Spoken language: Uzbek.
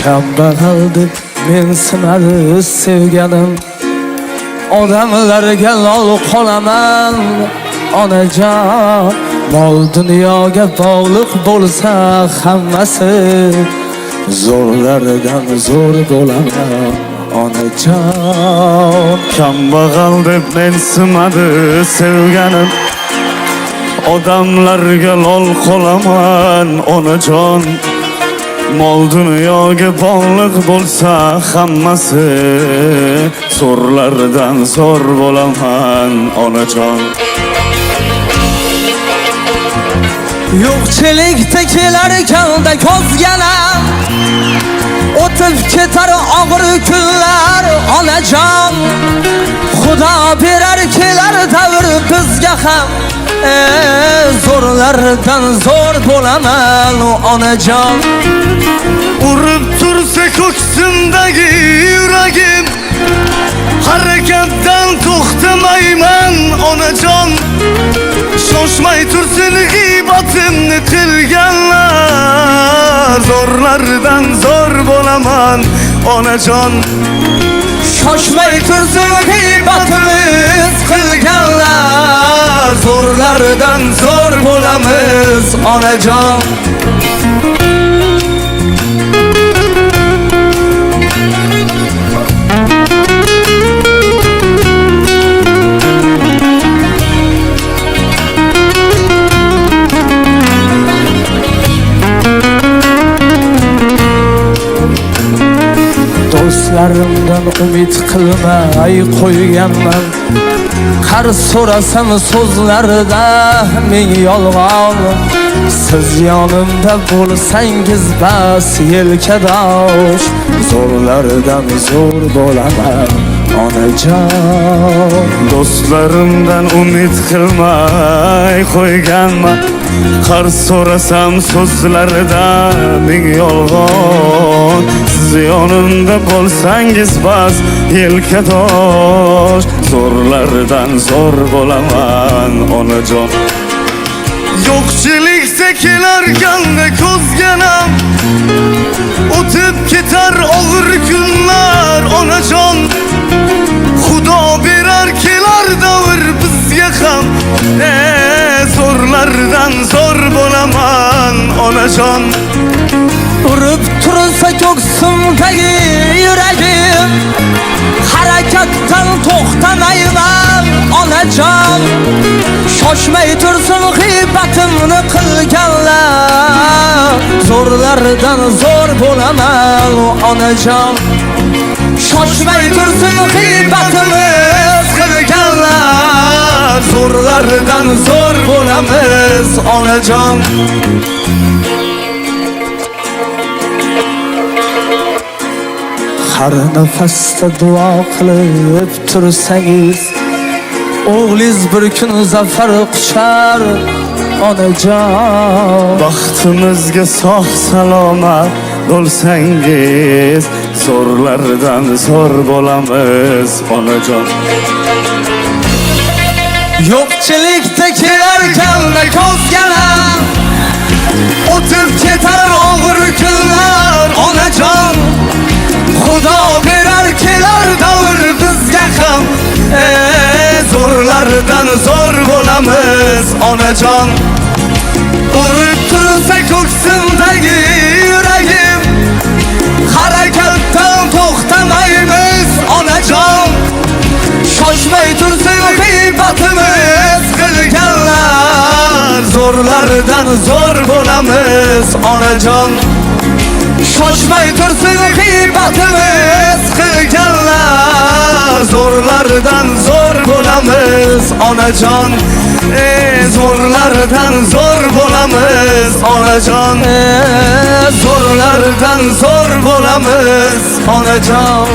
Kambag'al deb mensimadi sevganim, odamlarga lol qolaman onajon. Mol dunyoga bog'liq bo'lsa hammasi, zo'rlardan zo'r bo'laman onajon. Kambag'al deb mensimadi sevganim, odamlarga lol qolaman onajon. Mol dunyoga bog'liq bo'lsa hammasi, zo'rlardan zo'r bo'laman onajon. Yo'qchilikda kelar ekan-da ko'zganam, o'tib ketar og'ir kunlar onajon. Xudo berar kelar davr bizga ham, zo'rlardan zo'r bo'laman onajon. Urib tursa ko'ksimdagi yuragim, harakatdan to'xtamayman onajon. Shoshmay tursin g'iybatimni qilganlar, zo'rlardan zo'r bo'laman onajon. Shoshmay tursin g'iybatimiz qilganlar, zo'rlardan zo'r bo'lamiz onajon. Do'stlarimdan umid qilmay qo'yganman, qarz so'rasam so'zlarida ming yolg'on. Siz yonimda bo'lsangiz bas yelkadosh, zo'rlardan zo'r bo'laman onajon. Do'stlarimdan umid qilmay qo'yganman, qarz so'rasam so'zlarida ming yolg'on. Siz yonimda bo'lsangiz bas yelkadosh, zo'rlardan zo'r bo'laman onajon. Yo'qchilikda kelarganda ko'zganam, o'tib ketar og'ir kunlar onajon. Xudo berar kelar davr bizga ham, zo'rlardan zo'r bo'laman onajon. Urib tursa ko'ksimdagi yuragim, harakatdan to'xtamayman onajon. Shoshmay tursin g'iybatimni qilganlar, zo'rlardan zo'r bo'laman onajon. Shoshmay tursin g'iybatimiz qilganlar, zo'rlardan zo'r bo'lamiz onajon. Har nafasda duo qilib tursangiz, o'g'liz bir kun zafar quchar onajon. Baxtimizga sog' salomat bo'lsangiz, zo'rlardan zo'r bo'lamiz onajon. Yo'qchilikda kelarganda ko'zganam, o'tib ketar og'ir kunlar onajon. Xudo berar kelar davr bizga ham, zo'rlardan zo'r bo'lamiz onajon. Urib tursa ko'ksimdagi yuragim, harakatdan to'xtamaymiz onajon. Shoshmay tursin g'iybatimiz qilganlar, zo'rlardan zo'r bo'lamiz onajon. Shoshmay tursin g'iybatimiz qilganlar, zo'rlardan zo'r bo'lamiz onajon. Zo'rlardan zo'r bo'lamiz onajon. Zo'rlardan zo'r bo'lamiz onajon.